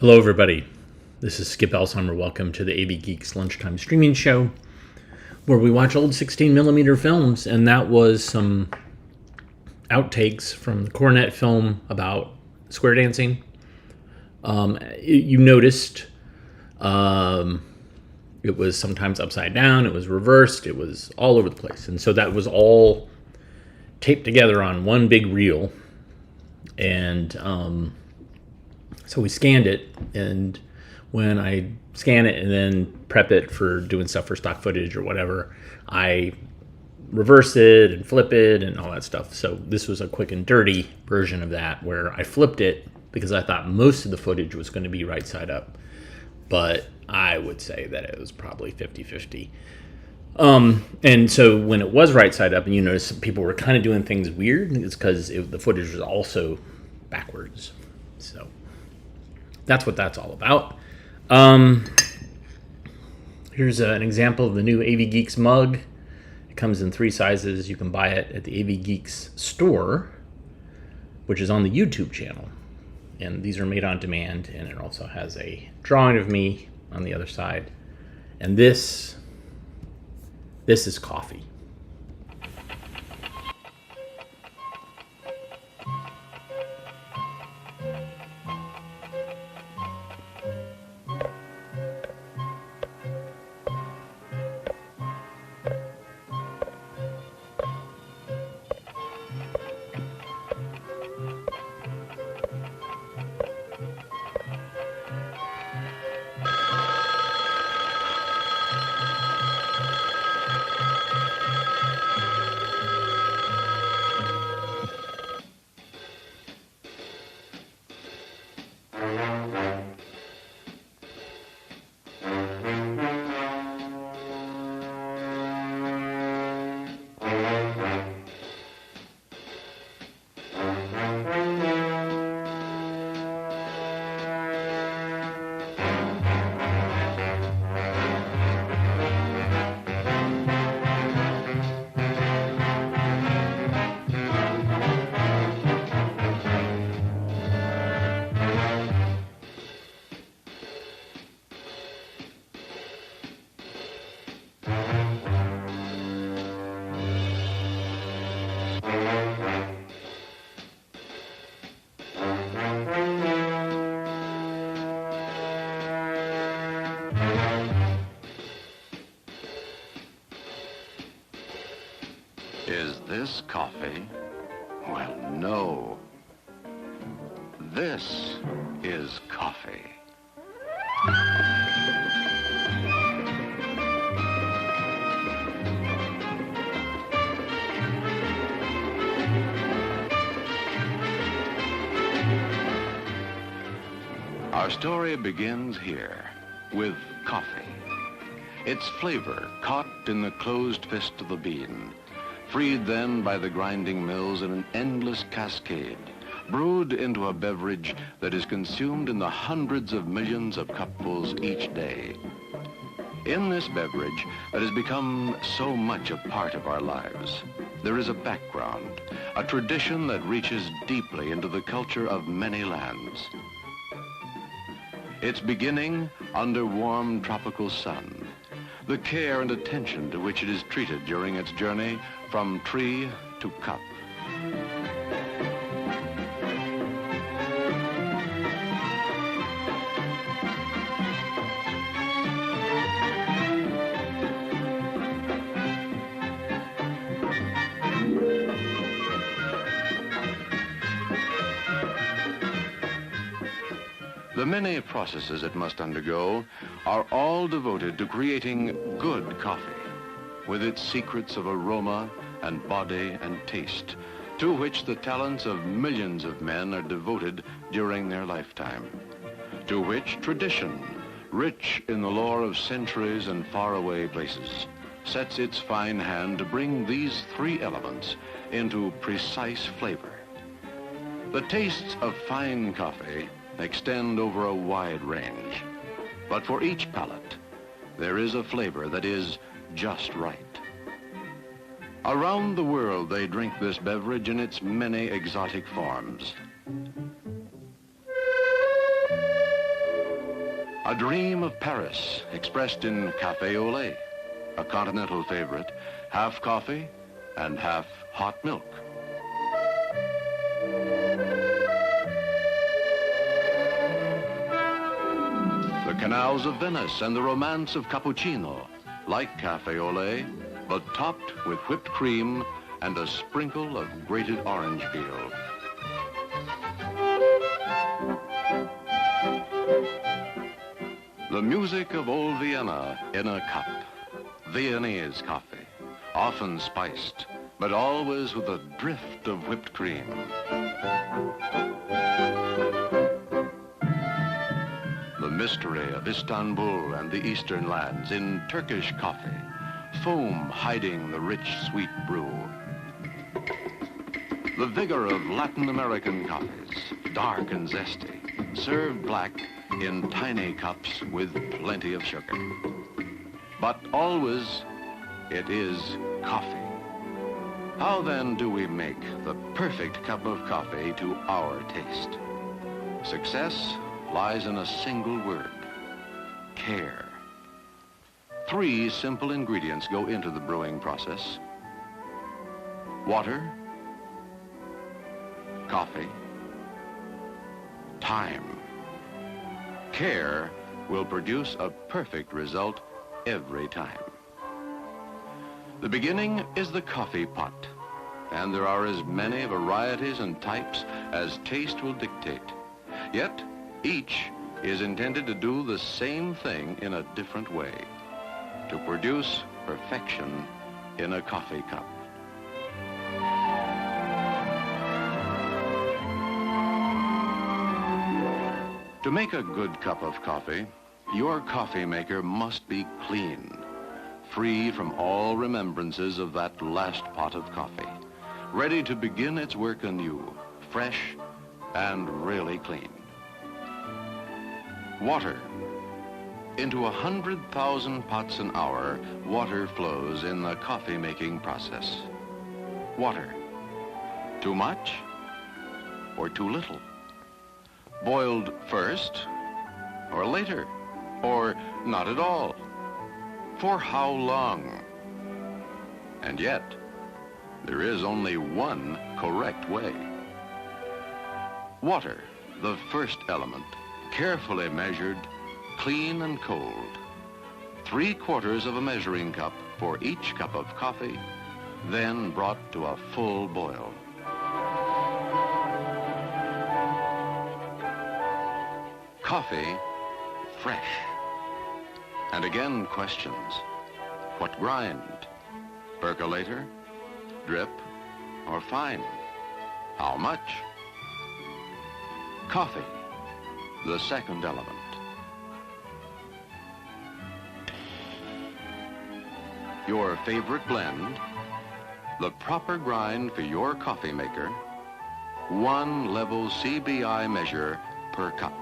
Hello, everybody. This is Skip Elsheimer. Welcome to the AV Geeks lunchtime streaming show, where we watch old 16mm films, and that was some outtakes from the Cornet film about square dancing. You noticed it was sometimes upside down, it was reversed, it was all over the place, and so that was all taped together on one big reel, and so we scanned it, and when I scan it and then prep it for doing stuff for stock footage or whatever, I reverse it and flip it and all that stuff. So this was a quick and dirty version of that, where I flipped it because I thought most of the footage was going to be right side up, but I would say that it was probably 50-50. And so when it was right side up, and you notice people were kind of doing things weird, it's because the footage was also backwards. So that's what that's all about. Here's an example of the new AV Geeks mug. It comes in 3 sizes. You can buy it at the AV Geeks store, which is on the YouTube channel. And these are made on demand, and it also has a drawing of me on the other side. And this is coffee. Is this coffee? Well, no. This is coffee. Our story begins here with coffee. Its flavor caught in the closed fist of the bean, freed then by the grinding mills in an endless cascade, brewed into a beverage that is consumed in the hundreds of millions of cupfuls each day. In this beverage that has become so much a part of our lives, there is a background, a tradition that reaches deeply into the culture of many lands. Its beginning under warm tropical sun, the care and attention to which it is treated during its journey from tree to cup. The many processes it must undergo are all devoted to creating good coffee, with its secrets of aroma and body and taste, to which the talents of millions of men are devoted during their lifetime, to which tradition, rich in the lore of centuries and faraway places, sets its fine hand to bring these 3 elements into precise flavor. The tastes of fine coffee extend over a wide range, but for each palate, there is a flavor that is just right. Around the world, they drink this beverage in its many exotic forms. A dream of Paris expressed in café au lait, a continental favorite, half coffee and half hot milk. The canals of Venice and the romance of cappuccino, like café au lait, but topped with whipped cream and a sprinkle of grated orange peel. The music of old Vienna in a cup. Viennese coffee, often spiced, but always with a drift of whipped cream. The mystery of Istanbul and the eastern lands in Turkish coffee, foam hiding the rich, sweet brew. The vigor of Latin American coffees, dark and zesty, served black in tiny cups with plenty of sugar. But always, it is coffee. How then do we make the perfect cup of coffee to our taste? Success lies in a single word: care. 3 simple ingredients go into the brewing process: water, coffee, time. Care will produce a perfect result every time. The beginning is the coffee pot, and there are as many varieties and types as taste will dictate. Yet, each is intended to do the same thing in a different way, to produce perfection in a coffee cup. To make a good cup of coffee, your coffee maker must be clean, free from all remembrances of that last pot of coffee, ready to begin its work anew, fresh and really clean. Water. Into 100,000 pots an hour, water flows in the coffee-making process. Water. Too much or too little? Boiled first or later, or not at all? For how long? And yet, there is only one correct way. Water, the first element, carefully measured, clean and cold. 3/4 of a measuring cup for each cup of coffee, then brought to a full boil. Coffee, fresh. And again questions. What grind? Percolator, drip, or fine? How much? Coffee, the second element. Your favorite blend, the proper grind for your coffee maker, 1 level CBI measure per cup.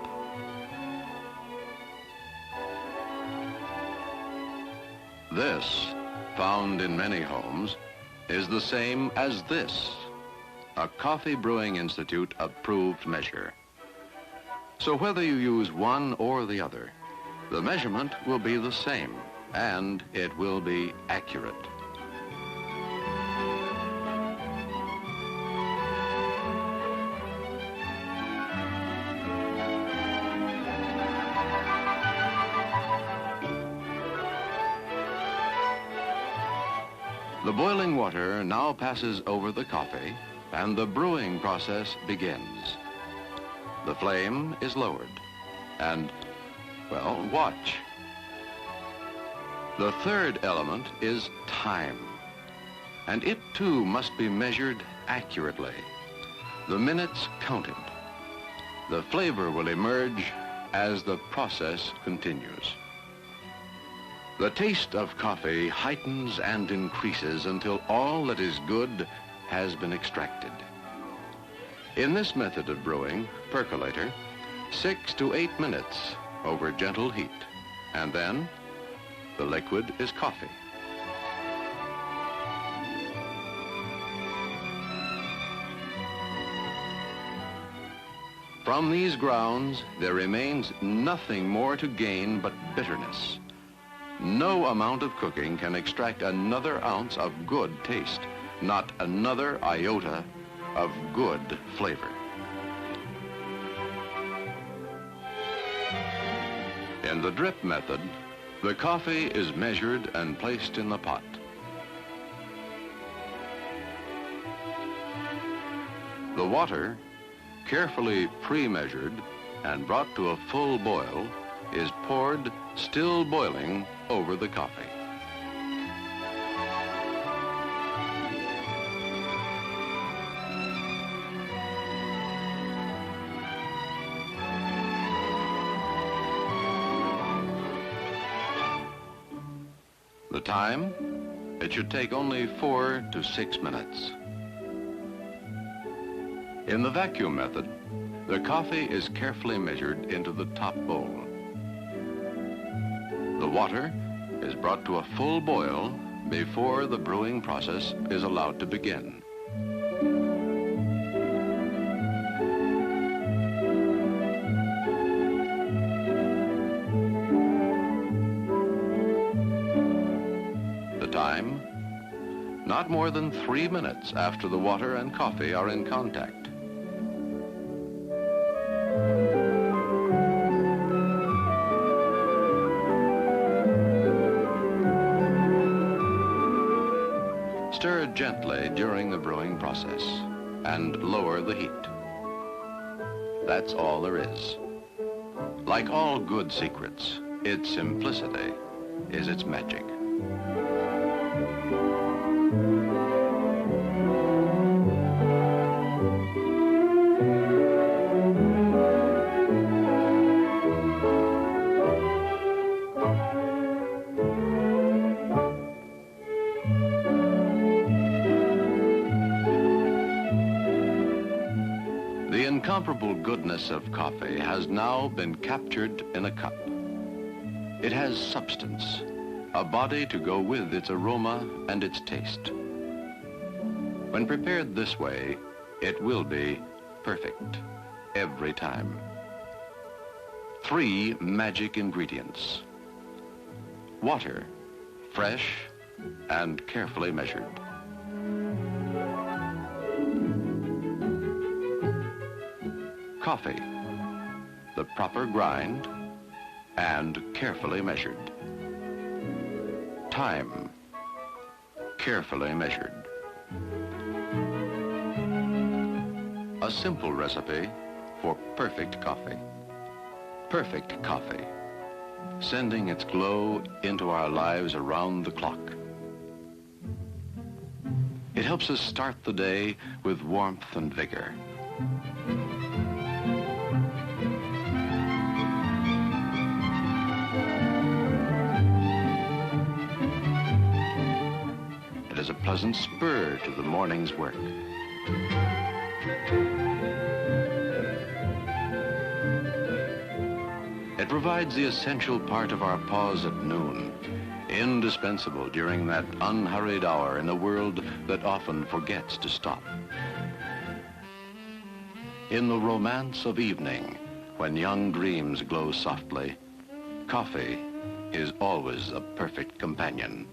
This, found in many homes, is the same as this, a Coffee Brewing Institute approved measure. So whether you use one or the other, the measurement will be the same, and it will be accurate. The boiling water now passes over the coffee, and the brewing process begins. The flame is lowered, and, well, watch. The third element is time, and it too must be measured accurately. The minutes counted. The flavor will emerge as the process continues. The taste of coffee heightens and increases until all that is good has been extracted. In this method of brewing, percolator, 6 to 8 minutes over gentle heat, and then the liquid is coffee. From these grounds, there remains nothing more to gain but bitterness. No amount of cooking can extract another ounce of good taste, not another iota of good flavor. In the drip method, the coffee is measured and placed in the pot. The water, carefully pre-measured and brought to a full boil, is poured, still boiling, over the coffee. The time? It should take only 4 to 6 minutes. In the vacuum method, the coffee is carefully measured into the top bowl. The water is brought to a full boil before the brewing process is allowed to begin. The time? Not more than 3 minutes after the water and coffee are in contact. Stir gently during the brewing process and lower the heat. That's all there is. Like all good secrets, its simplicity is its magic. The incomparable goodness of coffee has now been captured in a cup. It has substance, a body to go with its aroma and its taste. When prepared this way, it will be perfect every time. 3 magic ingredients. Water, fresh and carefully measured. Coffee, the proper grind and carefully measured. Time, carefully measured. A simple recipe for perfect coffee. Perfect coffee, sending its glow into our lives around the clock. It helps us start the day with warmth and vigor. It is a pleasant spur to the morning's work. It provides the essential part of our pause at noon, indispensable during that unhurried hour in a world that often forgets to stop. In the romance of evening, when young dreams glow softly, coffee is always a perfect companion.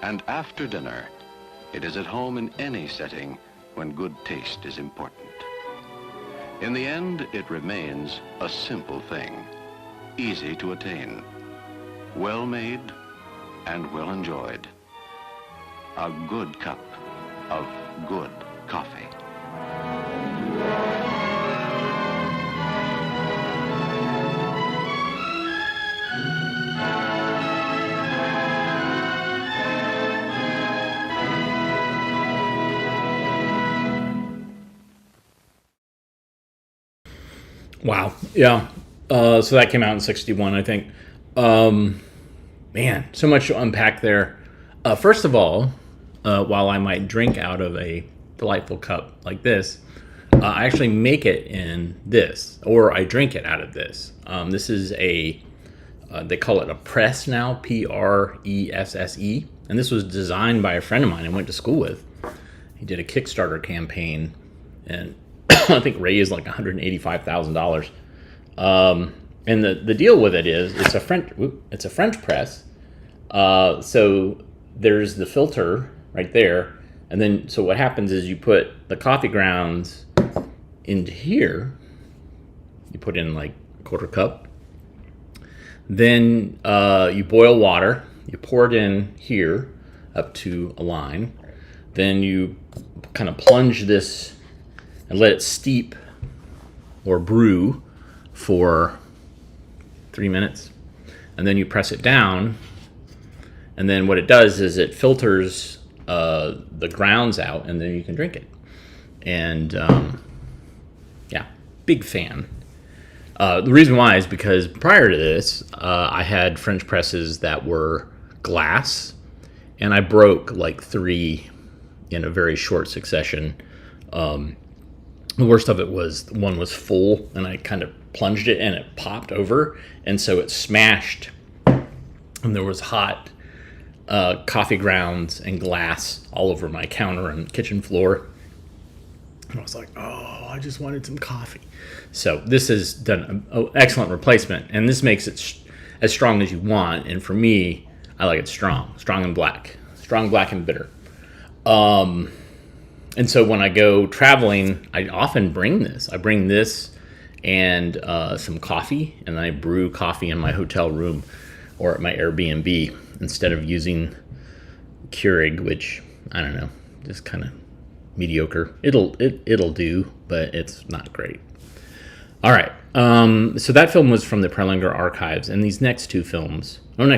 And after dinner, it is at home in any setting when good taste is important. In the end, it remains a simple thing, easy to attain, well made and well enjoyed. A good cup of good coffee. Wow. Yeah. So that came out in 61, I think. Man, so much to unpack there. First of all, while I might drink out of a delightful cup like this, I actually make it in this, or I drink it out of this. This is they call it a press now, Presse. And this was designed by a friend of mine I went to school with. He did a Kickstarter campaign, and I think raised like $185,000. And the deal with it is it's a French press. So there's the filter right there, and then so what happens is you put the coffee grounds into here. You put in like a quarter cup. Then you boil water. You pour it in here up to a line. Then you kind of plunge this and let it steep or brew for 3 minutes. And then you press it down. And then what it does is it filters the grounds out, and then you can drink it. And yeah, big fan. The reason why is because prior to this, I had French presses that were glass, and I broke like 3 in a very short succession. The worst of it was one was full, and I kind of plunged it, and it popped over, and so it smashed, and there was hot coffee grounds and glass all over my counter and kitchen floor. And I was like, oh, I just wanted some coffee. So this has done an excellent replacement, and this makes it as strong as you want. And for me, I like it strong and black, strong, black, and bitter. And so when I go traveling, I often bring this. I bring this and some coffee, and I brew coffee in my hotel room or at my Airbnb instead of using Keurig, which I don't know, just kind of mediocre. It'll do, but it's not great. All right. So that film was from the Prelinger archives, and these next 3 films from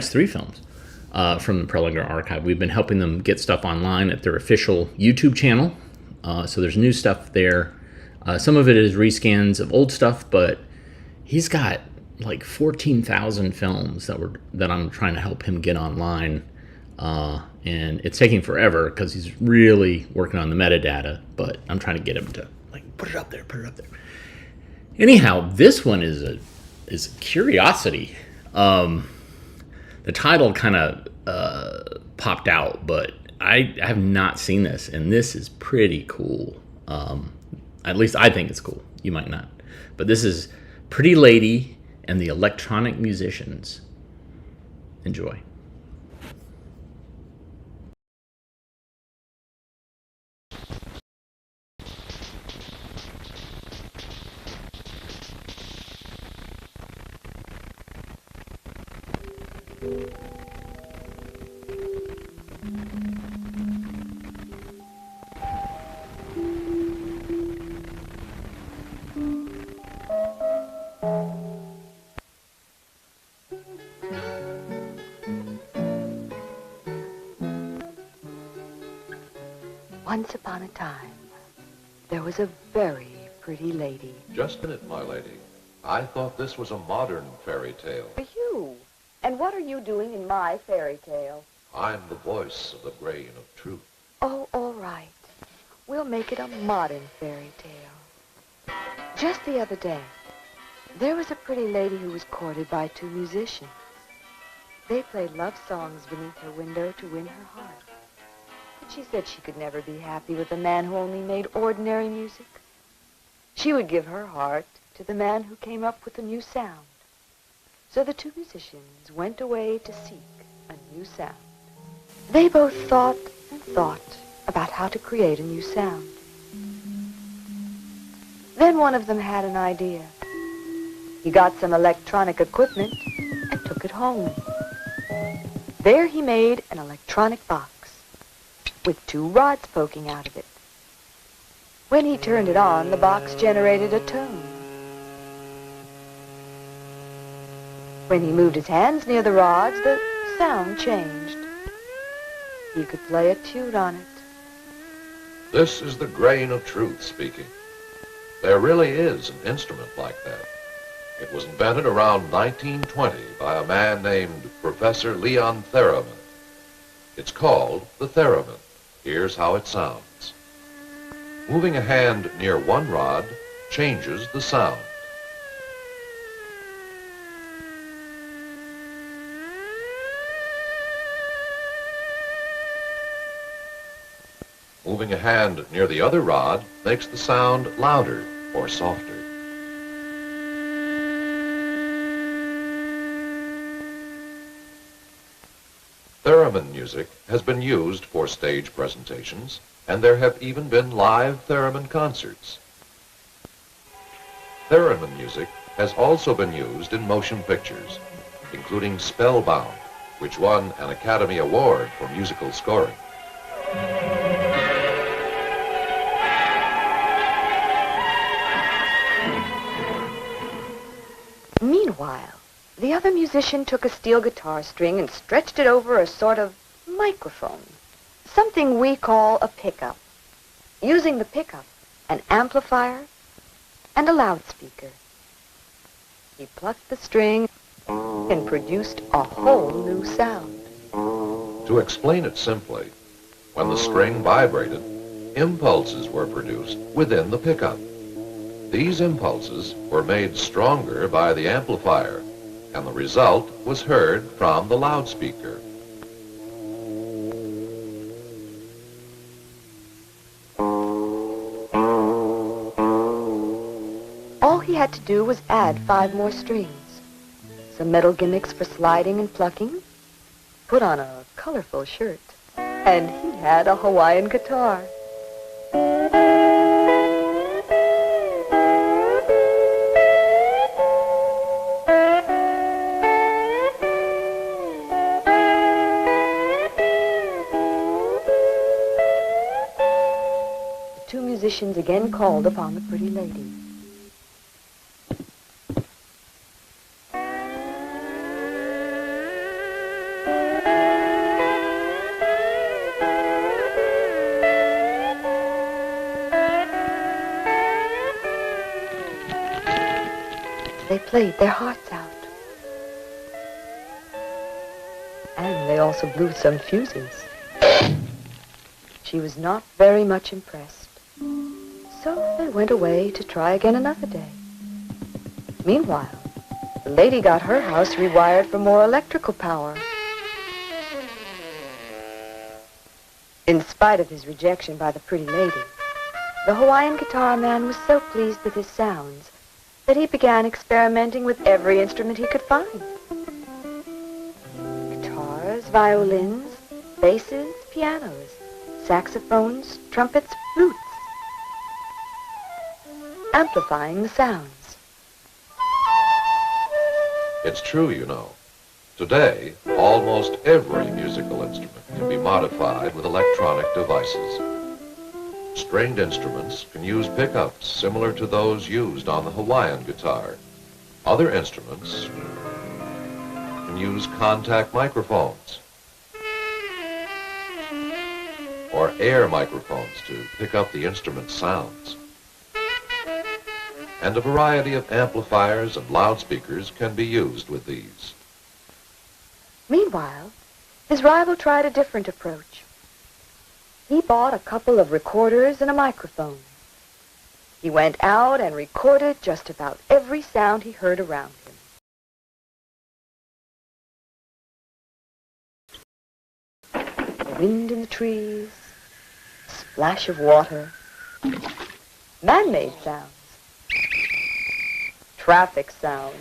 the Prelinger archive, we've been helping them get stuff online at their official YouTube channel. So there's new stuff there. Some of it is rescans of old stuff, but he's got like 14,000 films that I'm trying to help him get online. And it's taking forever because he's really working on the metadata, but I'm trying to get him to like put it up there. Anyhow, this one is a curiosity. The title kind of popped out, but I have not seen this, and this is pretty cool. At least I think it's cool. You might not. But this is Pretty Lady and the Electronic Musicians. Enjoy. Once upon a time, there was a very pretty lady. Just a minute, my lady. I thought this was a modern fairy tale. For you. And what are you doing in my fairy tale? I'm the voice of the grain of truth. Oh, all right. We'll make it a modern fairy tale. Just the other day, there was a pretty lady who was courted by 2 musicians. They played love songs beneath her window to win her heart. But she said she could never be happy with a man who only made ordinary music. She would give her heart to the man who came up with a new sound. So the 2 musicians went away to seek a new sound. They both thought and thought about how to create a new sound. Then one of them had an idea. He got some electronic equipment and took it home. There he made an electronic box with 2 rods poking out of it. When he turned it on, the box generated a tone. When he moved his hands near the rods, the sound changed. He could play a tune on it. This is the grain of truth speaking. There really is an instrument like that. It was invented around 1920 by a man named Professor Leon Theremin. It's called the theremin. Here's how it sounds. Moving a hand near one rod changes the sound. Moving a hand near the other rod makes the sound louder. or softer. Theremin music has been used for stage presentations, and there have even been live theremin concerts. Theremin music has also been used in motion pictures, including Spellbound, which won an Academy Award for musical scoring. Meanwhile, the other musician took a steel guitar string and stretched it over a sort of microphone, something we call a pickup, using the pickup, an amplifier, and a loudspeaker. He plucked the string and produced a whole new sound. To explain it simply, when the string vibrated, impulses were produced within the pickup. These impulses were made stronger by the amplifier, and the result was heard from the loudspeaker. All he had to do was add 5 more strings, some metal gimmicks for sliding and plucking, put on a colorful shirt, and he had a Hawaiian guitar. The 2 musicians again called upon the pretty lady. They played their hearts out. And they also blew some fuses. She was not very much impressed. So they went away to try again another day. Meanwhile, the lady got her house rewired for more electrical power. In spite of his rejection by the pretty lady, the Hawaiian guitar man was so pleased with his sounds that he began experimenting with every instrument he could find. Guitars, violins, basses, pianos, saxophones, trumpets, flutes, amplifying the sounds. It's true, you know. Today, almost every musical instrument can be modified with electronic devices. Stringed instruments can use pickups similar to those used on the Hawaiian guitar. Other instruments can use contact microphones or air microphones to pick up the instrument's sounds. And a variety of amplifiers and loudspeakers can be used with these. Meanwhile, his rival tried a different approach. He bought a couple of recorders and a microphone. He went out and recorded just about every sound he heard around him. The wind in the trees, splash of water, man-made sounds, traffic sounds,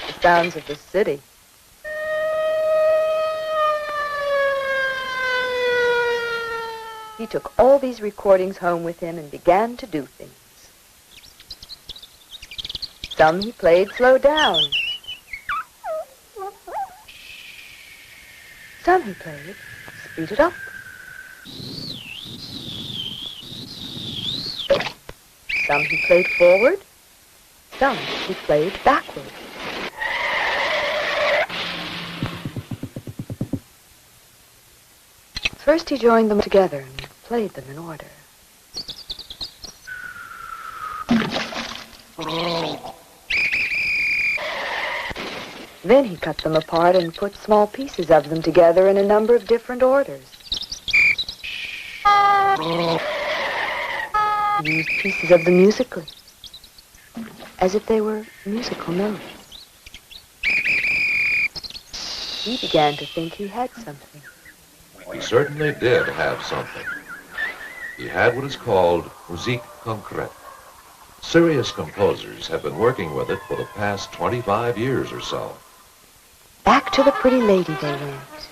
the sounds of the city. He took all these recordings home with him and began to do things. Some he played slow down. Some he played speeded up. Some he played forward. Some he played backward. First he joined them together and played them in order. Then he cut them apart and put small pieces of them together in a number of different orders. He used pieces of them musically, as if they were musical notes. He began to think he had something. He certainly did have something. He had what is called musique concrète. Serious composers have been working with it for the past 25 years or so. Back to the pretty lady they went.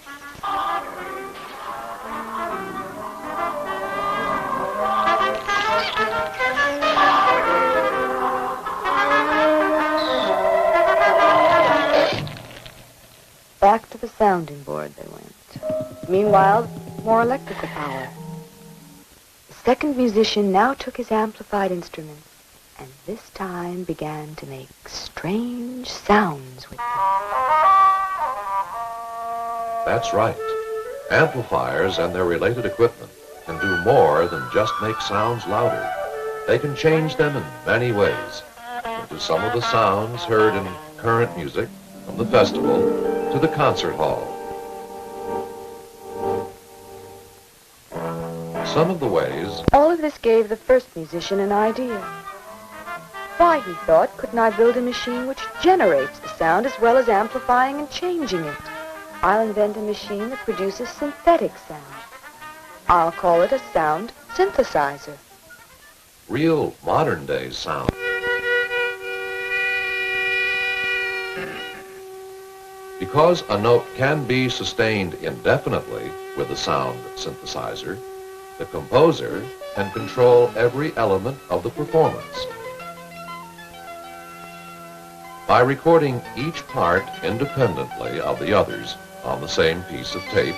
Back to the sounding board they went. Meanwhile, more electrical power. The second musician now took his amplified instrument and this time began to make strange sounds with them. That's right. Amplifiers and their related equipment can do more than just make sounds louder. They can change them in many ways, into some of the sounds heard in current music, from the festival to the concert hall. Some of the ways... All of this gave the first musician an idea. Why, he thought, couldn't I build a machine which generates the sound as well as amplifying and changing it? I'll invent a machine that produces synthetic sound. I'll call it a sound synthesizer. Real modern-day sound. Because a note can be sustained indefinitely with a sound synthesizer, the composer can control every element of the performance. By recording each part independently of the others on the same piece of tape,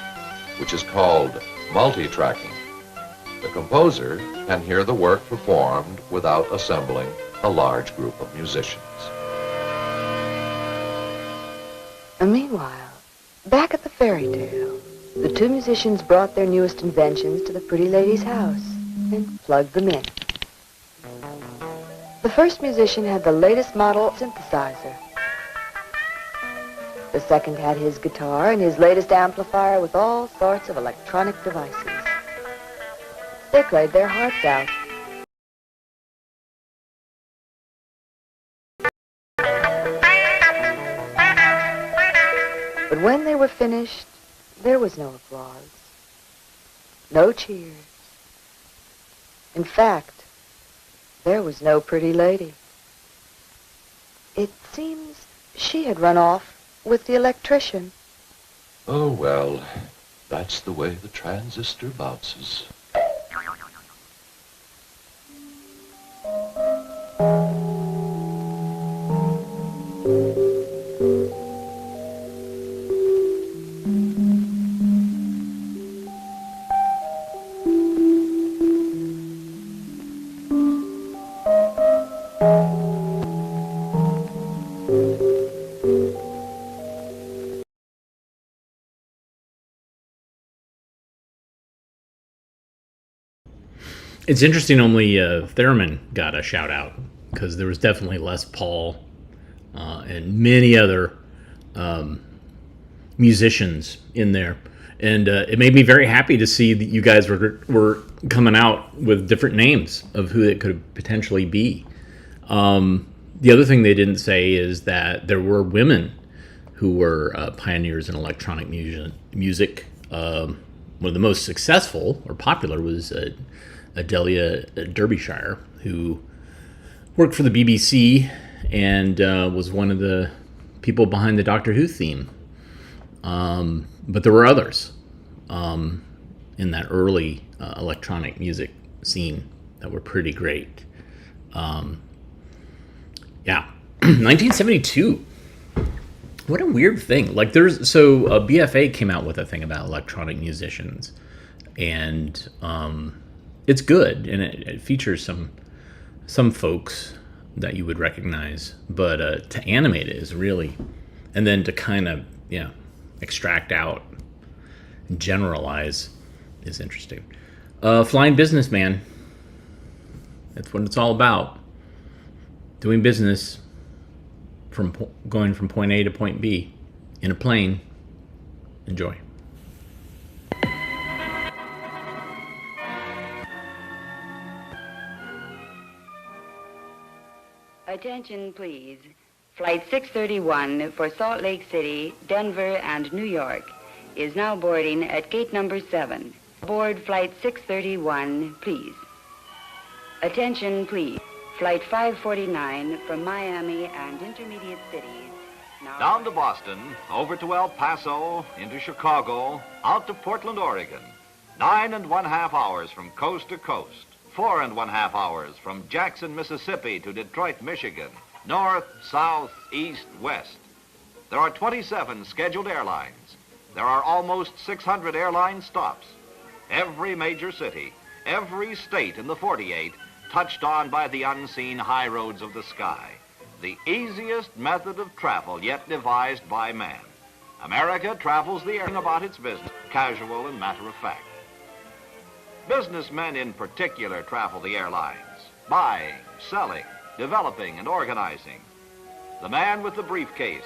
which is called multi-tracking, the composer can hear the work performed without assembling a large group of musicians. And meanwhile, back at the fairy tale, the two musicians brought their newest inventions to the pretty lady's house and plugged them in. The first musician had the latest model synthesizer. The second had his guitar and his latest amplifier with all sorts of electronic devices. They played their hearts out. But when they were finished, there was no applause, no cheers. In fact, there was no pretty lady. It seems she had run off with the electrician. Oh, well, that's the way the transistor bounces. It's interesting only Theremin got a shout out because there was definitely Les Paul and many other musicians in there. And it made me very happy to see that you guys were coming out with different names of who it could potentially be. The other thing they didn't say is that there were women who were pioneers in electronic music. One of the most successful or popular was Adelia Derbyshire, who worked for the BBC and was one of the people behind the Doctor Who theme. But there were others in that early electronic music scene that were pretty great. 1972. What a weird thing. Like BFA came out with a thing about electronic musicians, and it's good, and it features some folks that you would recognize, but to animate it is really, and then to kind of extract out and generalize is interesting. Flying businessman. That's what it's all about. Doing business going from point A to point B in a plane. Enjoy. Attention, please. Flight 631 for Salt Lake City, Denver, and New York is now boarding at gate number 7. Board flight 631, please. Attention, please. Flight 549 from Miami and intermediate cities. Now Down to Boston, over to El Paso, into Chicago, out to Portland, Oregon. 9.5 hours from coast to coast. 4.5 hours from Jackson, Mississippi to Detroit, Michigan. North, south, east, west. There are 27 scheduled airlines. There are almost 600 airline stops. Every major city, every state in the 48 touched on by the unseen high roads of the sky. The easiest method of travel yet devised by man. America travels the air about its business, casual and matter of fact. Businessmen in particular travel the airlines, buying, selling, developing, and organizing. The man with the briefcase,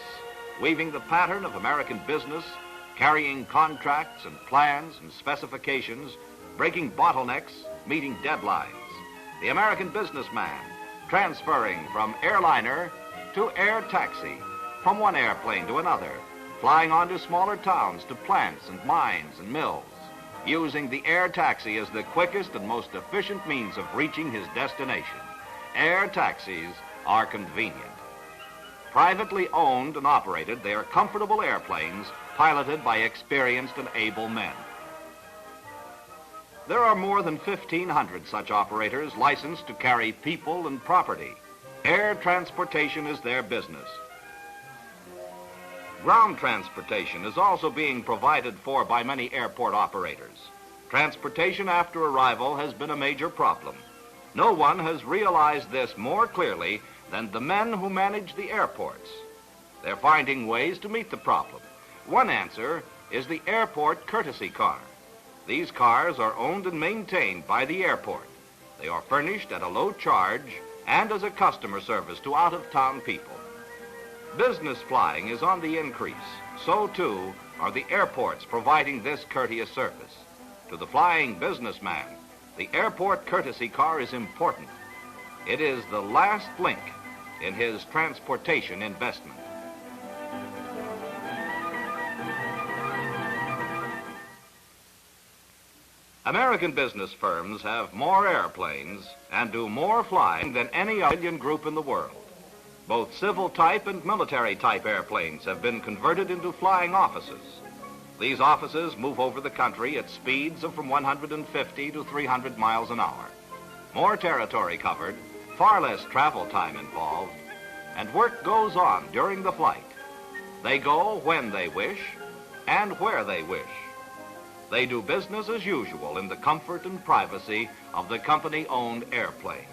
weaving the pattern of American business, carrying contracts and plans and specifications, breaking bottlenecks, meeting deadlines. The American businessman, transferring from airliner to air taxi, from one airplane to another, flying on to smaller towns, to plants and mines and mills, using the air taxi as the quickest and most efficient means of reaching his destination. Air taxis are convenient. Privately owned and operated, they are comfortable airplanes piloted by experienced and able men. There are more than 1,500 such operators licensed to carry people and property. Air transportation is their business. Ground transportation is also being provided for by many airport operators. Transportation after arrival has been a major problem. No one has realized this more clearly than the men who manage the airports. They're finding ways to meet the problem. One answer is the airport courtesy car. These cars are owned and maintained by the airport. They are furnished at a low charge and as a customer service to out-of-town people. Business flying is on the increase. So, too, are the airports providing this courteous service. To the flying businessman, the airport courtesy car is important. It is the last link in his transportation investment. American business firms have more airplanes and do more flying than any alien group in the world. Both civil type and military type airplanes have been converted into flying offices. These offices move over the country at speeds of from 150 to 300 miles an hour. More territory covered, far less travel time involved, and work goes on during the flight. They go when they wish and where they wish. They do business as usual in the comfort and privacy of the company-owned airplane.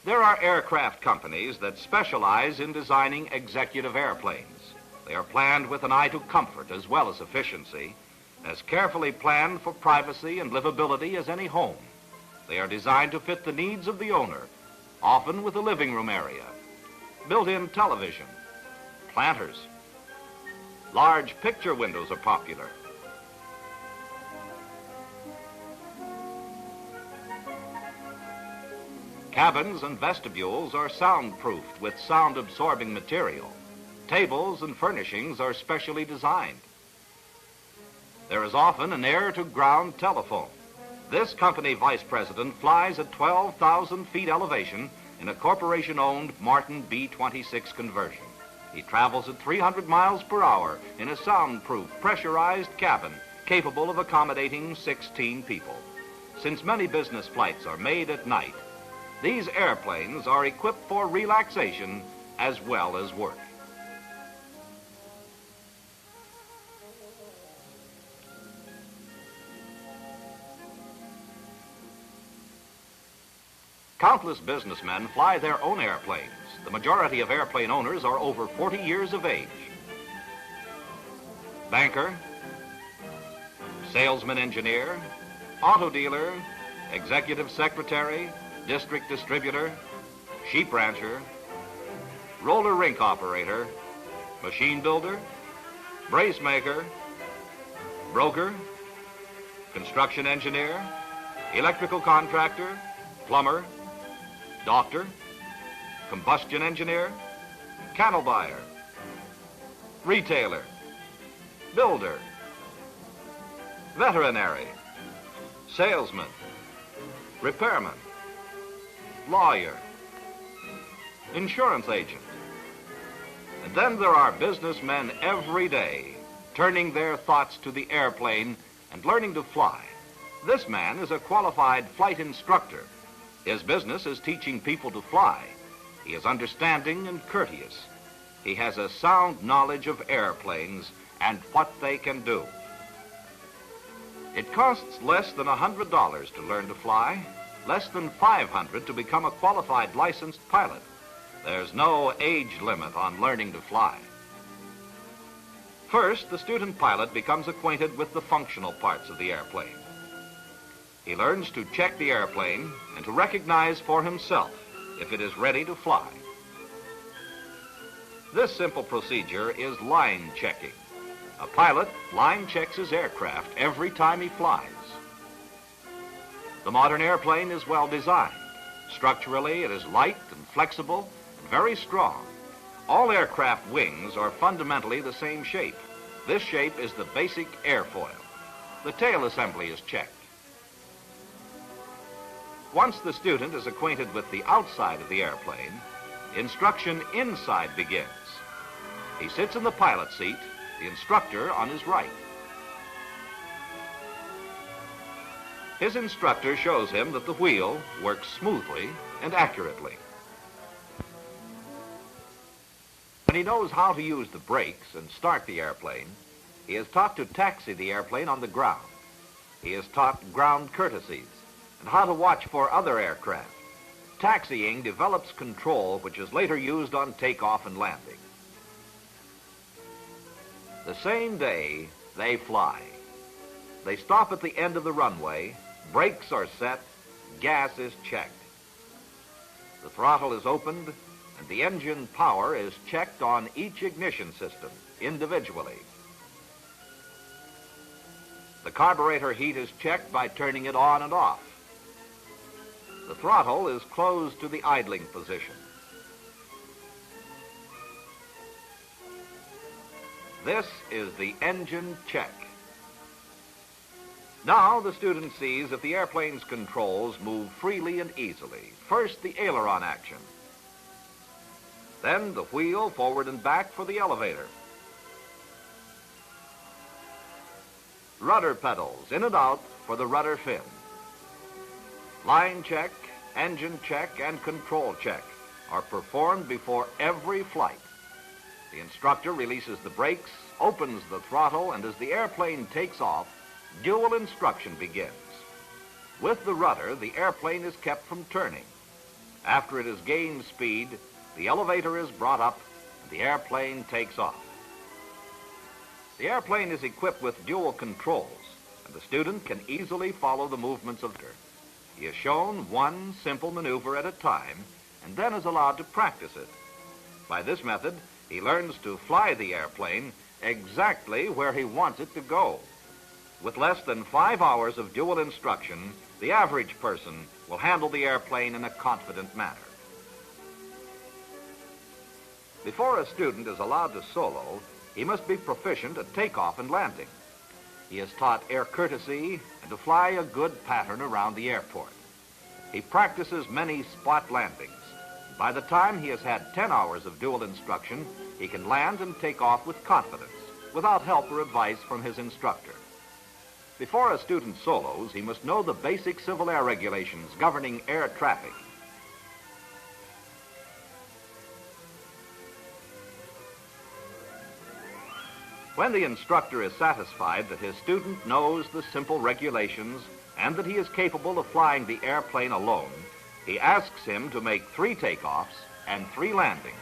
There are aircraft companies that specialize in designing executive airplanes. They are planned with an eye to comfort as well as efficiency, as carefully planned for privacy and livability as any home. They are designed to fit the needs of the owner, often with a living room area, built-in television, planters. Large picture windows are popular. Cabins and vestibules are soundproofed with sound-absorbing material. Tables and furnishings are specially designed. There is often an air-to-ground telephone. This company vice president flies at 12,000 feet elevation in a corporation-owned Martin B-26 conversion. He travels at 300 miles per hour in a soundproof, pressurized cabin capable of accommodating 16 people. Since many business flights are made at night, these airplanes are equipped for relaxation as well as work. Countless businessmen fly their own airplanes. The majority of airplane owners are over 40 years of age. Banker, salesman engineer, auto dealer, executive secretary, district distributor, sheep rancher, roller rink operator, machine builder, brace maker, broker, construction engineer, electrical contractor, plumber, doctor, combustion engineer, cattle buyer, retailer, builder, veterinary, salesman, repairman, lawyer, insurance agent. And then there are businessmen every day turning their thoughts to the airplane and learning to fly. This man is a qualified flight instructor. His business is teaching people to fly. He is understanding and courteous. He has a sound knowledge of airplanes and what they can do. It costs less than $100 to learn to fly, less than $500 to become a qualified licensed pilot. There's no age limit on learning to fly. First, the student pilot becomes acquainted with the functional parts of the airplane. He learns to check the airplane and to recognize for himself if it is ready to fly. This simple procedure is line checking. A pilot line checks his aircraft every time he flies. The modern airplane is well designed. Structurally, it is light and flexible and very strong. All aircraft wings are fundamentally the same shape. This shape is the basic airfoil. The tail assembly is checked. Once the student is acquainted with the outside of the airplane, instruction inside begins. He sits in the pilot seat, the instructor on his right. His instructor shows him that the wheel works smoothly and accurately. When he knows how to use the brakes and start the airplane, he is taught to taxi the airplane on the ground. He is taught ground courtesies and how to watch for other aircraft. Taxiing develops control which is later used on takeoff and landing. The same day, they fly. They stop at the end of the runway, brakes are set, gas is checked. The throttle is opened, and the engine power is checked on each ignition system individually. The carburetor heat is checked by turning it on and off. The throttle is closed to the idling position. This is the engine check. Now the student sees if the airplane's controls move freely and easily. First, the aileron action. Then the wheel forward and back for the elevator. Rudder pedals in and out for the rudder fin. Line check, engine check, and control check are performed before every flight. The instructor releases the brakes, opens the throttle, and as the airplane takes off, dual instruction begins. With the rudder, the airplane is kept from turning. After it has gained speed, the elevator is brought up and the airplane takes off. The airplane is equipped with dual controls, and the student can easily follow the movements of the He is shown one simple maneuver at a time and then is allowed to practice it. By this method, he learns to fly the airplane exactly where he wants it to go. With less than 5 hours of dual instruction, the average person will handle the airplane in a confident manner. Before a student is allowed to solo, he must be proficient at takeoff and landing. He is taught air courtesy and to fly a good pattern around the airport. He practices many spot landings. By the time he has had 10 hours of dual instruction, he can land and take off with confidence, without help or advice from his instructor. Before a student solos, he must know the basic civil air regulations governing air traffic. When the instructor is satisfied that his student knows the simple regulations and that he is capable of flying the airplane alone, he asks him to make 3 takeoffs and 3 landings.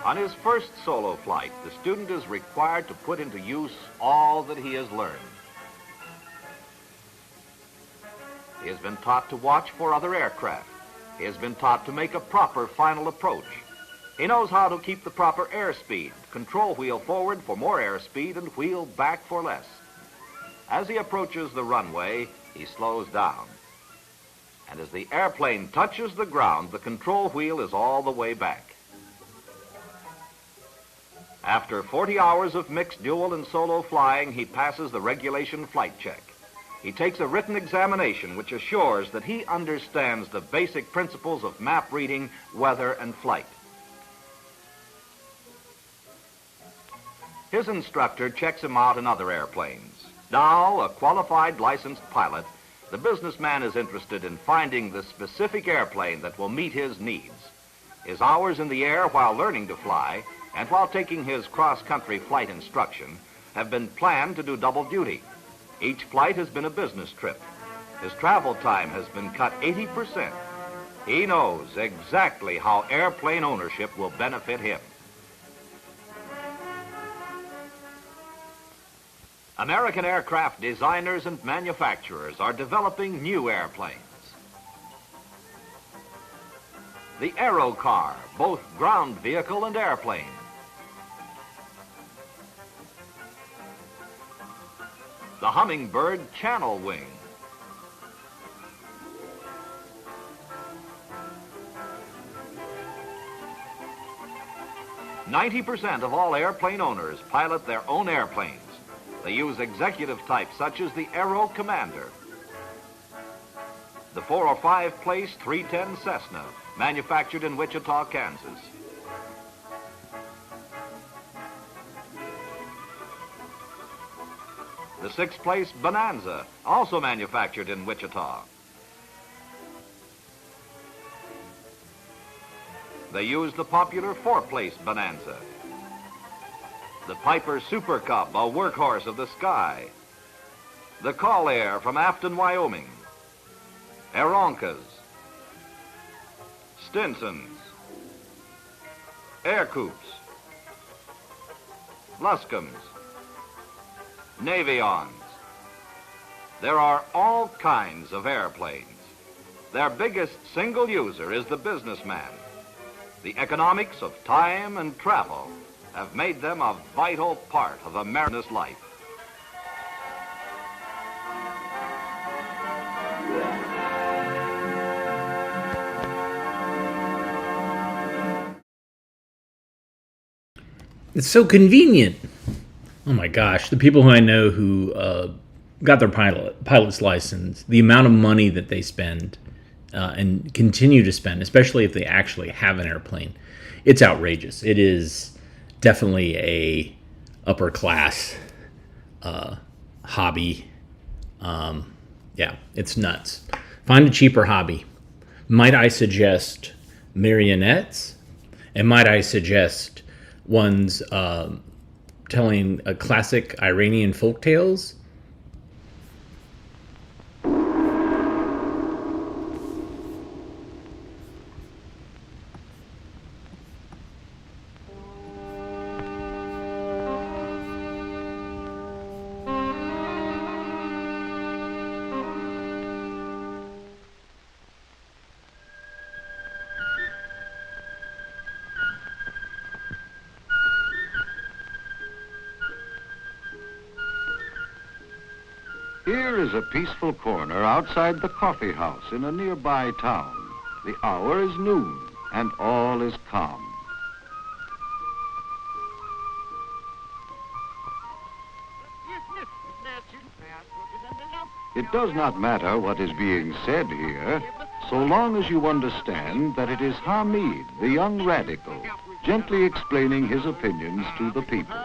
On his first solo flight, the student is required to put into use all that he has learned. He has been taught to watch for other aircraft. He has been taught to make a proper final approach. He knows how to keep the proper airspeed, control wheel forward for more airspeed and wheel back for less. As he approaches the runway, he slows down. And as the airplane touches the ground, the control wheel is all the way back. After 40 hours of mixed dual and solo flying, he passes the regulation flight check. He takes a written examination which assures that he understands the basic principles of map reading, weather, and flight. His instructor checks him out in other airplanes. Now, a qualified licensed pilot, the businessman is interested in finding the specific airplane that will meet his needs. His hours in the air while learning to fly and while taking his cross-country flight instruction have been planned to do double duty. Each flight has been a business trip. His travel time has been cut 80%. He knows exactly how airplane ownership will benefit him. American aircraft designers and manufacturers are developing new airplanes. The Aero Car, both ground vehicle and airplane. The Hummingbird Channel Wing. "90% of all airplane owners pilot their own airplanes. They use executive types such as the Aero Commander. The 4 or 5 place 310 Cessna, manufactured in Wichita, Kansas. The 6 place Bonanza, also manufactured in Wichita. They use the popular 4 place Bonanza. The Piper Super Cub, a workhorse of the sky. The Call Air from Afton, Wyoming. Aeroncas. Stinsons. Air Coups. Luscombe's. Navions. There are all kinds of airplanes. Their biggest single user is the businessman. The economics of time and travel have made them a vital part of America's life. It's so convenient. Oh my gosh, the people who I know who got their pilot's license, the amount of money that they spend and continue to spend, especially if they actually have an airplane, it's outrageous. It is definitely a upper class hobby. Yeah, it's nuts. Find a cheaper hobby. Might I suggest marionettes? And might I suggest ones telling classic Iranian folk tales? Here is a peaceful corner outside the coffee house in a nearby town. The hour is noon, and all is calm. It does not matter what is being said here, so long as you understand that it is Hamid, the young radical, gently explaining his opinions to the people.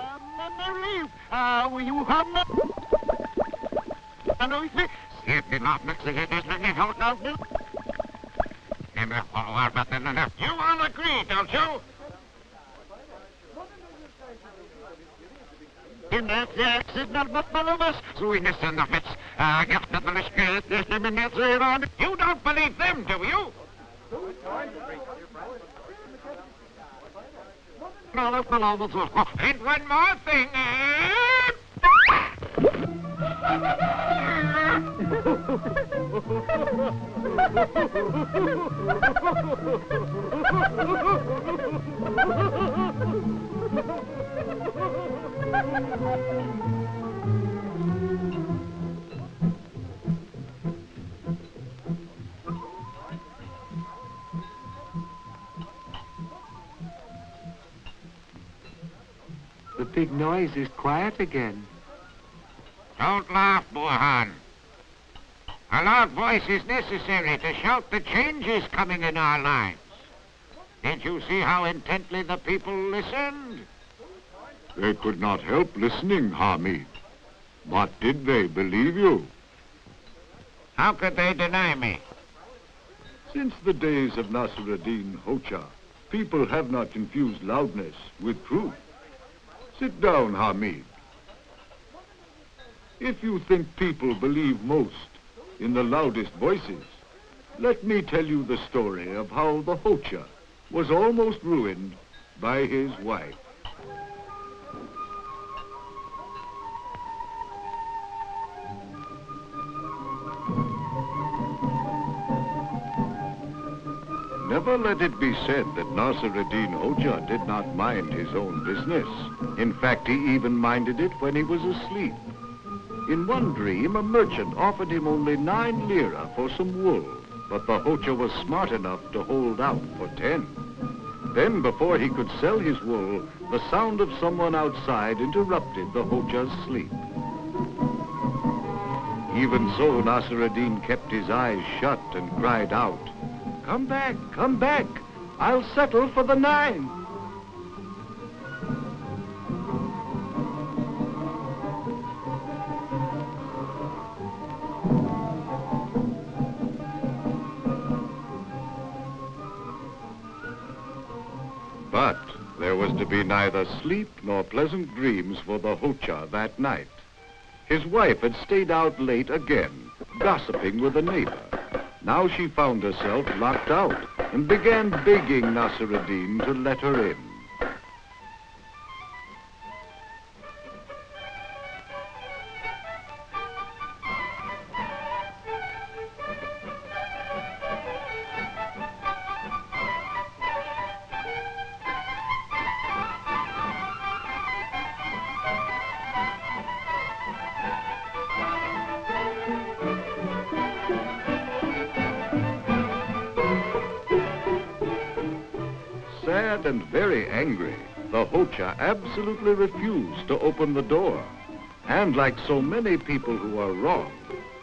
You all agree, don't you? In that signal, but us, so we listen to it. You don't believe them, do you? And one more thing. The big noise is quiet again. Don't laugh, Burhan. A loud voice is necessary to shout the changes coming in our lives. Did you see how intently the people listened? They could not help listening, Hamid. But did they believe you? How could they deny me? Since the days of Nasruddin Hoxha, people have not confused loudness with truth. Sit down, Hamid. If you think people believe most in the loudest voices, let me tell you the story of how the Hoxha was almost ruined by his wife. Never let it be said that Nasruddin Hoxha did not mind his own business. In fact, he even minded it when he was asleep. In one dream, a merchant offered him only 9 lira for some wool, but the Hoxha was smart enough to hold out for 10. Then, before he could sell his wool, the sound of someone outside interrupted the Hoxha's sleep. Even so, Nasruddin kept his eyes shut and cried out, "Come back, come back! I'll settle for the 9. But there was to be neither sleep nor pleasant dreams for the Hoxha that night. His wife had stayed out late again, gossiping with a neighbor. Now she found herself locked out and began begging Nasruddin to let her in. Sad and very angry, the Hoxha absolutely refused to open the door. And like so many people who are wrong,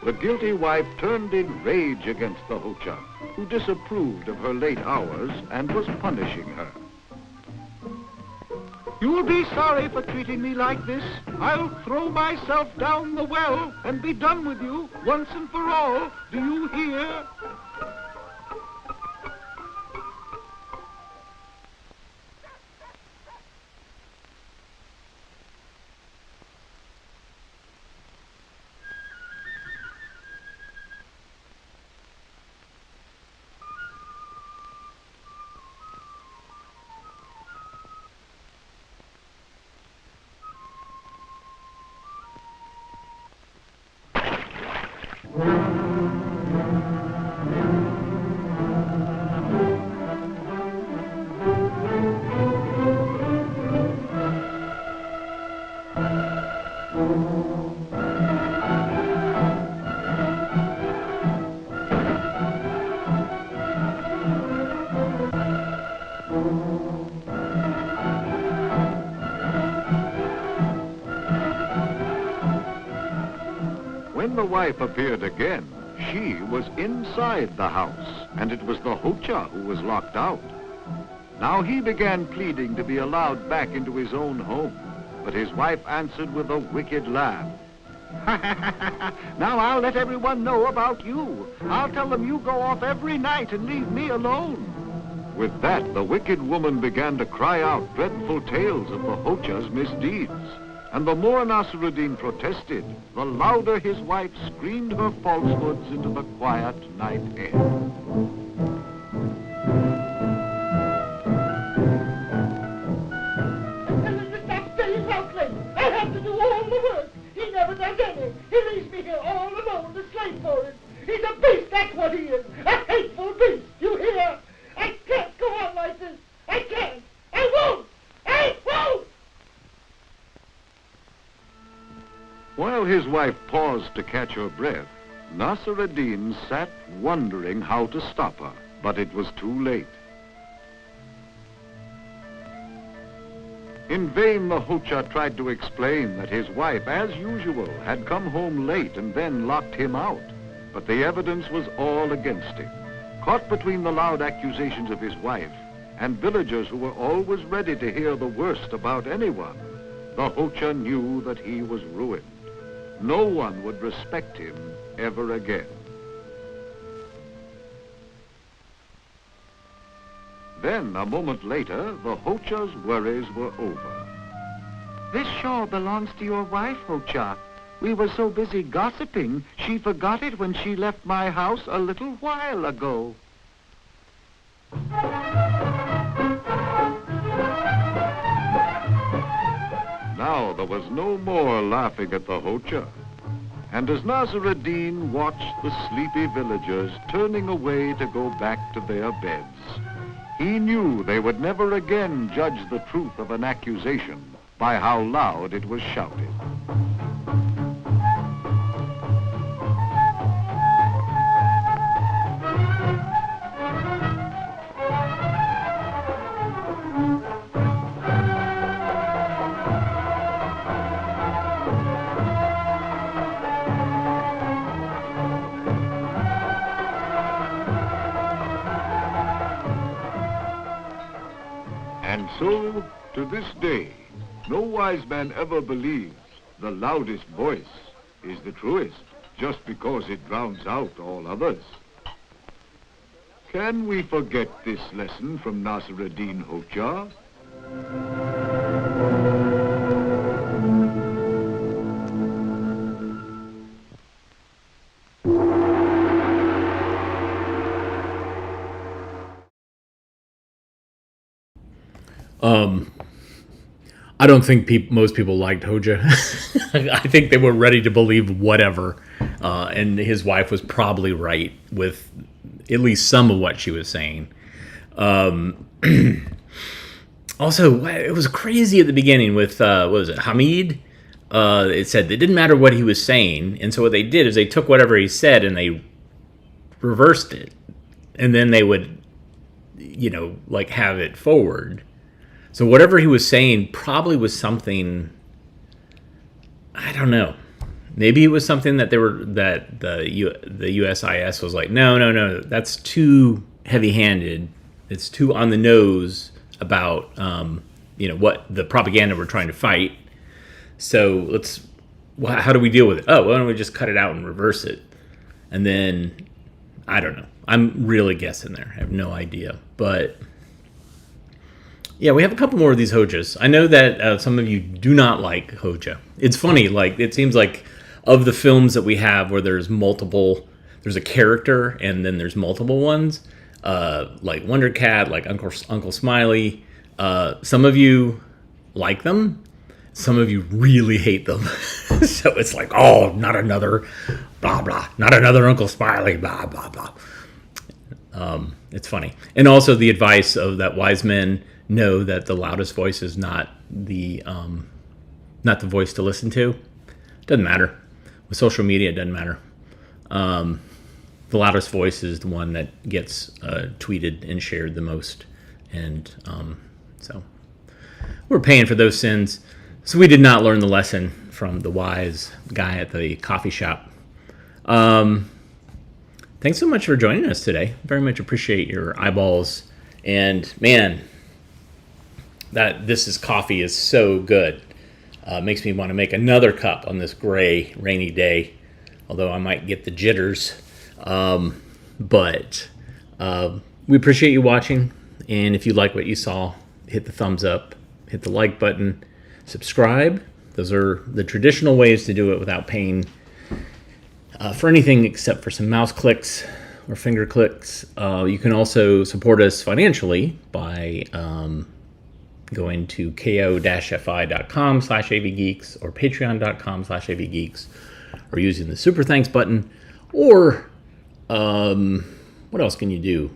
the guilty wife turned in rage against the Hoxha, who disapproved of her late hours and was punishing her. You'll be sorry for treating me like this. I'll throw myself down the well and be done with you once and for all. Do you hear? When the wife appeared again, she was inside the house, and it was the Hoxha who was locked out. Now he began pleading to be allowed back into his own home, but his wife answered with a wicked laugh. Now I'll let everyone know about you. I'll tell them you go off every night and leave me alone. With that, the wicked woman began to cry out dreadful tales of the Hoxha's misdeeds. And the more Nasruddin protested, the louder his wife screamed her falsehoods into the quiet night air. That day is out late. I have to do all the work. He never does any. He leaves me here all alone to slave for him. He's a beast, that's what he is. A hateful beast, you hear? I can't go on like this. I can't. I won't. I won't. While his wife paused to catch her breath, Nasr ad-Din sat wondering how to stop her, but it was too late. In vain the Hoja tried to explain that his wife, as usual, had come home late and then locked him out. But the evidence was all against him. Caught between the loud accusations of his wife and villagers who were always ready to hear the worst about anyone, the Hoja knew that he was ruined. No one would respect him ever again. Then, a moment later, the Hoja's worries were over. This shawl belongs to your wife, Hoja. We were so busy gossiping, she forgot it when she left my house a little while ago. Now there was no more laughing at the Hoja. And as Nasr ad-Din watched the sleepy villagers turning away to go back to their beds, he knew they would never again judge the truth of an accusation by how loud it was shouted. And so, to this day, no wise man ever believes the loudest voice is the truest just because it drowns out all others. Can we forget this lesson from Nasr ad-Din Hoja? I don't think most people liked Hoja. I think they were ready to believe whatever, and his wife was probably right with at least some of what she was saying. Also, it was crazy at the beginning with, what was it, Hamid? It said it didn't matter what he was saying, and so what they did is they took whatever he said and they reversed it, and then they would, like have it forward. So whatever he was saying probably was something, I don't know. Maybe it was something that the USIS was like, no, that's too heavy-handed. It's too on the nose about what the propaganda we're trying to fight. So how do we deal with it? Oh, why don't we just cut it out and reverse it? And then I don't know. I'm really guessing there. I have no idea, but. Yeah, we have a couple more of these Hojas. I know that some of you do not like Hoja. It's funny, like it seems like of the films that we have where there's a character and then there's multiple ones, like Wonder Cat, like Uncle Smiley. Some of you like them, some of you really hate them. So it's like, oh, not another blah blah, not another Uncle Smiley, blah blah blah. It's funny, and also the advice of that wise men know that the loudest voice is not the voice to listen to. Doesn't matter. With social media, it doesn't matter. The loudest voice is the one that gets tweeted and shared the most. And so we're paying for those sins. So we did not learn the lesson from the wise guy at the coffee shop. Thanks so much for joining us today. Very much appreciate your eyeballs. And man, that This Is Coffee is so good. Makes me want to make another cup on this gray, rainy day. Although I might get the jitters. But we appreciate you watching. And if you like what you saw, hit the thumbs up, hit the like button, subscribe. Those are the traditional ways to do it without paying for anything except for some mouse clicks or finger clicks. You can also support us financially by going to ko-fi.com/avgeeks or patreon.com/avgeeks, or using the super thanks button, or what else can you do?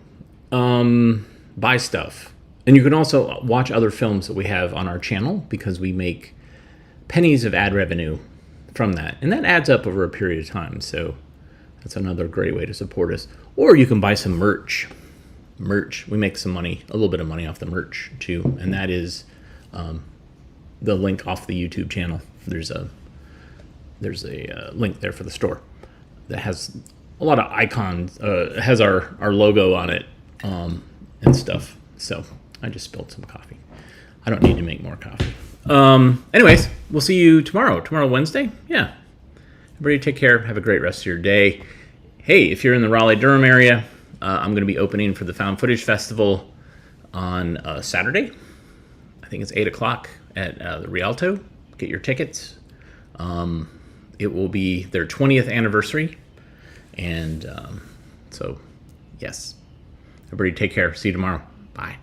Buy stuff. And you can also watch other films that we have on our channel, because we make pennies of ad revenue from that. And that adds up over a period of time. So that's another great way to support us. Or you can buy some merch. We make some money, a little bit of money off the merch too. And that is the link off the YouTube channel. There's a link there for the store that has a lot of icons. It has our logo on it and stuff. So I just spilled some coffee. I don't need to make more coffee. Anyways, we'll see you tomorrow. Tomorrow, Wednesday? Yeah. Everybody take care. Have a great rest of your day. Hey, if you're in the Raleigh-Durham area, I'm going to be opening for the Found Footage Festival on Saturday. I think it's 8 o'clock at the Rialto. Get your tickets. It will be their 20th anniversary. And so, yes. Everybody take care. See you tomorrow. Bye.